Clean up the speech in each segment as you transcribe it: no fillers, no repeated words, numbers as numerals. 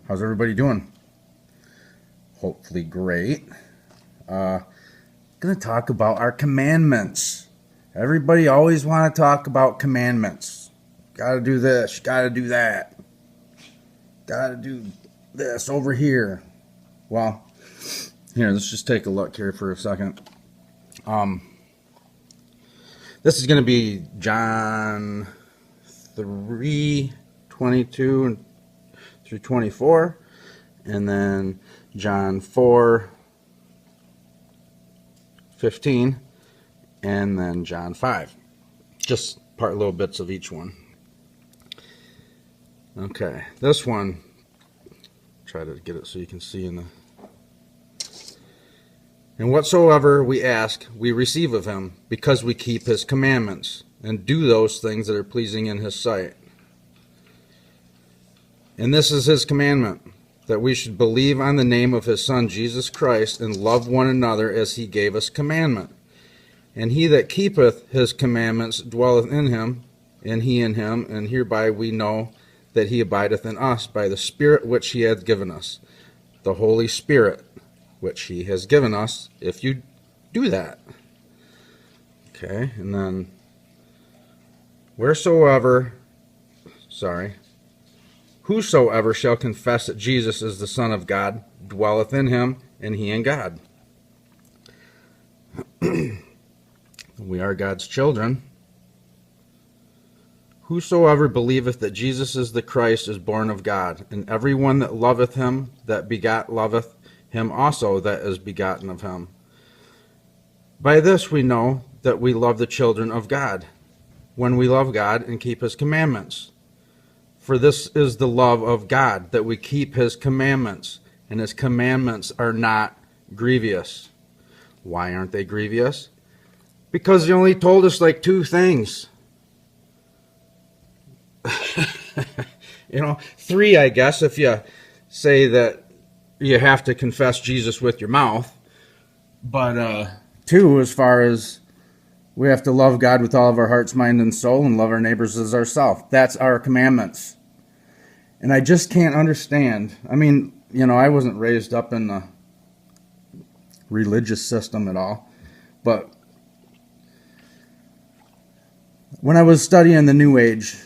How's everybody doing? Hopefully great. Going to talk about our commandments. Everybody always want to talk about commandments. Got to do this, got to do that. Got to do this over here. Well, here, let's just take a look here for a second. This is going to be John 3:22 through 24, and then John 4:15, and then John 5. Just little bits of each one. Okay, this one, try to get it so you can see in the... And whatsoever we ask, we receive of him, because we keep his commandments, and do those things that are pleasing in his sight. And this is his commandment, that we should believe on the name of his Son, Jesus Christ, and love one another as he gave us commandment. And he that keepeth his commandments dwelleth in him, and he in him, and hereby we know that he abideth in us by the Spirit which he hath given us, the Holy Spirit which he has given us, if you do that. Okay, and then whosoever shall confess that Jesus is the Son of God dwelleth in him, and he in God. We are God's children. Whosoever believeth that Jesus is the Christ is born of God, and every one that loveth him that begat loveth him also that is begotten of him. By this we know that we love the children of God, when we love God and keep his commandments. For this is the love of God, that we keep his commandments, and his commandments are not grievous. Why aren't they grievous? Because he only told us like two things. Three, I guess, if you say that you have to confess Jesus with your mouth. But two, as far as we have to love God with all of our hearts, mind, and soul, and love our neighbors as ourselves. That's our commandments. And I just can't understand. I mean, I wasn't raised up in the religious system at all. But when I was studying the New Age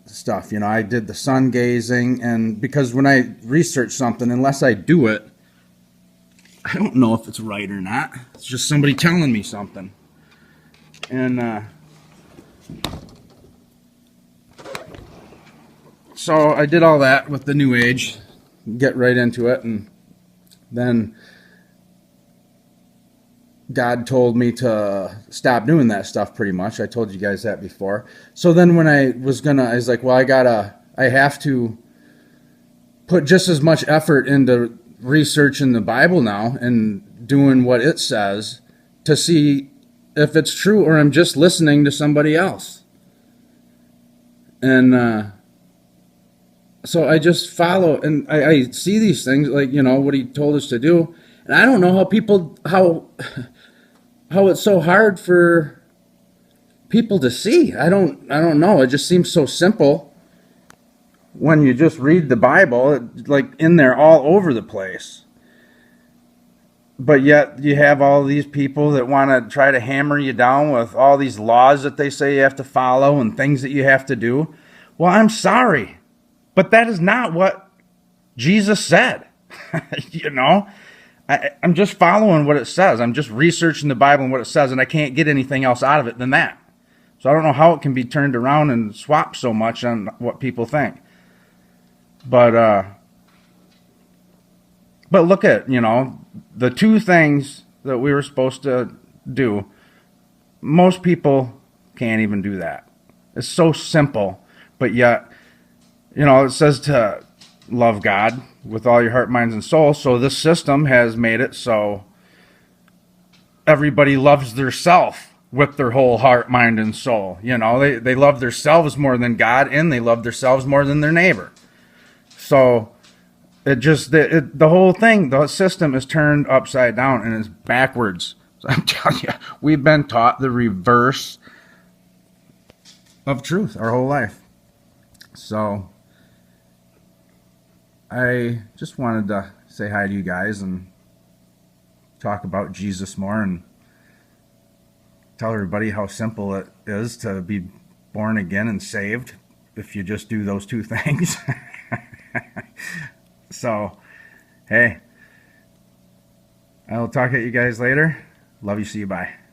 stuff, I did the sun gazing. And because when I research something, unless I do it, I don't know if it's right or not. It's just somebody telling me something. And so I did all that with the New Age, get right into it, and then God told me to stop doing that stuff pretty much. I told you guys that before. So then when I was like, well, I have to put just as much effort into researching the Bible now and doing what it says to see if it's true or I'm just listening to somebody else. And so I just follow, and I see these things like, what he told us to do. And I don't know how it's so hard for people to see. I don't know. It just seems so simple when you just read the Bible, like in there all over the place. But yet you have all these people that want to try to hammer you down with all these laws that they say you have to follow and things that you have to do. Well, I'm sorry, but that is not what Jesus said. I'm just following what it says. I'm just researching the Bible and what it says, and I can't get anything else out of it than that. So I don't know how it can be turned around and swapped so much on what people think. But look at, the two things that we were supposed to do. Most people can't even do that. It's so simple, but yet, it says to love God with all your heart, minds, and soul. So this system has made it so everybody loves their self with their whole heart, mind, and soul. They love themselves more than God, and they love themselves more than their neighbor. So the whole thing, the system is turned upside down and is backwards. So I'm telling you, we've been taught the reverse of truth our whole life. So I just wanted to say hi to you guys and talk about Jesus more and tell everybody how simple it is to be born again and saved if you just do those two things. So, hey, I'll talk at you guys later. Love you. See you. Bye.